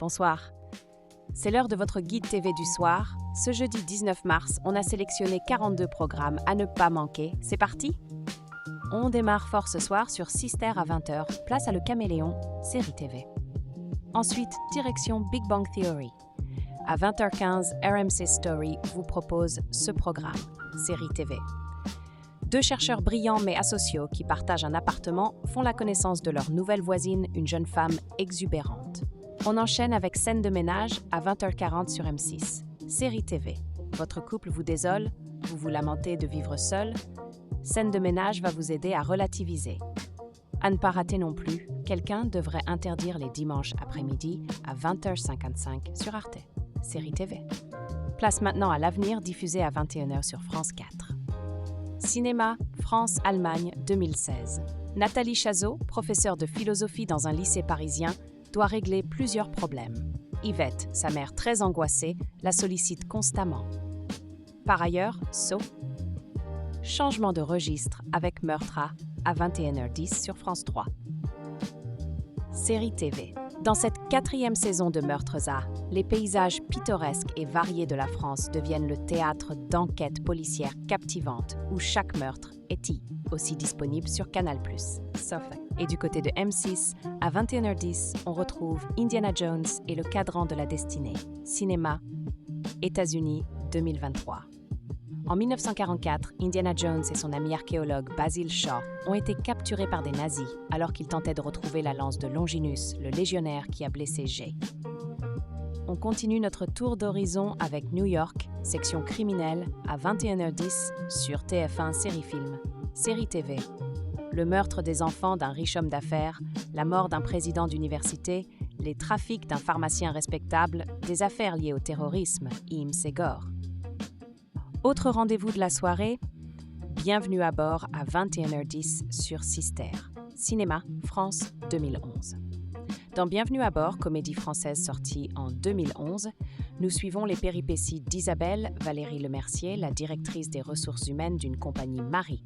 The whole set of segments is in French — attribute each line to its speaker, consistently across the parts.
Speaker 1: Bonsoir. C'est l'heure de votre guide TV du soir. Ce jeudi 19 mars, on a sélectionné 42 programmes à ne pas manquer. C'est parti? On démarre fort ce soir sur Sister à 20h, place à Le Caméléon, série TV. Ensuite, direction Big Bang Theory. À 20h15, RMC Story vous propose ce programme, série TV. Deux chercheurs brillants mais asociaux qui partagent un appartement font la connaissance de leur nouvelle voisine, une jeune femme exubérante. On enchaîne avec Scène de ménage à 20h40 sur M6. Série TV. Votre couple vous désole, vous vous lamentez de vivre seul. Scène de ménage va vous aider à relativiser. À ne pas rater non plus, quelqu'un devrait interdire les dimanches après-midi à 20h55 sur Arte. Série TV. Place maintenant à l'avenir diffusé à 21h sur France 4. Cinéma, France-Allemagne 2016. Nathalie Chazot, professeure de philosophie dans un lycée parisien, doit régler plusieurs problèmes. Yvette, sa mère très angoissée, la sollicite constamment. Par ailleurs, changement de registre avec Meurtre à 21h10 sur France 3. Série TV. Dans cette 4e saison de Meurtres à, les paysages pittoresques et variés de la France deviennent le théâtre d'enquêtes policières captivantes où chaque meurtre est aussi disponible sur Canal+. Et du côté de M6, à 21h10, on retrouve Indiana Jones et le cadran de la destinée. Cinéma, États-Unis 2023. En 1944, Indiana Jones et son ami archéologue Basil Shaw ont été capturés par des nazis alors qu'ils tentaient de retrouver la lance de Longinus, le légionnaire qui a blessé Jay. On continue notre tour d'horizon avec New York, section criminelle, à 21h10 sur TF1 Série-Film. Série TV. Le meurtre des enfants d'un riche homme d'affaires, la mort d'un président d'université, les trafics d'un pharmacien respectable, des affaires liées au terrorisme, Ims et gore. Autre rendez-vous de la soirée, Bienvenue à bord à 21h10 sur Sister. Cinéma, France 2011. Dans Bienvenue à bord, comédie française sortie en 2011, nous suivons les péripéties d'Isabelle, Valérie Lemercier, la directrice des ressources humaines d'une compagnie Marie.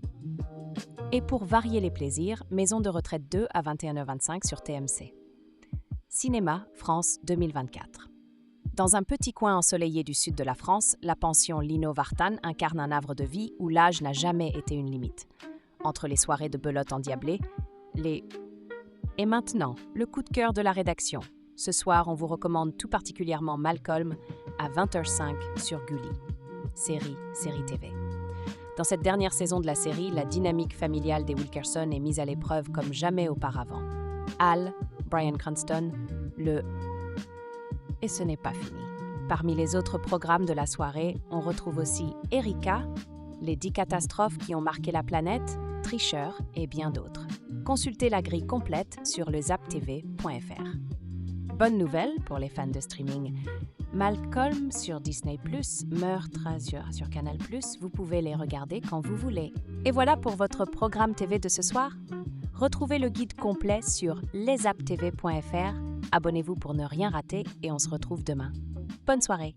Speaker 1: Et pour varier les plaisirs, Maison de retraite 2 à 21h25 sur TMC. Cinéma, France 2024. Dans un petit coin ensoleillé du sud de la France, la pension Lino Vartan incarne un havre de vie où l'âge n'a jamais été une limite. Entre les soirées de belote endiablées, Et maintenant, le coup de cœur de la rédaction. Ce soir, on vous recommande tout particulièrement Malcolm à 20h05 sur Gulli. Série TV. Dans cette dernière saison de la série, la dynamique familiale des Wilkerson est mise à l'épreuve comme jamais auparavant. Al, Bryan Cranston, Et ce n'est pas fini. Parmi les autres programmes de la soirée, on retrouve aussi Erika, les 10 catastrophes qui ont marqué la planète, Tricheur et bien d'autres. Consultez la grille complète sur lezaptv.fr. Bonne nouvelle pour les fans de streaming. Malcolm sur Disney+, Meurtre sur Canal+, vous pouvez les regarder quand vous voulez. Et voilà pour votre programme TV de ce soir. Retrouvez le guide complet sur lezaptv.fr. Abonnez-vous pour ne rien rater et on se retrouve demain. Bonne soirée!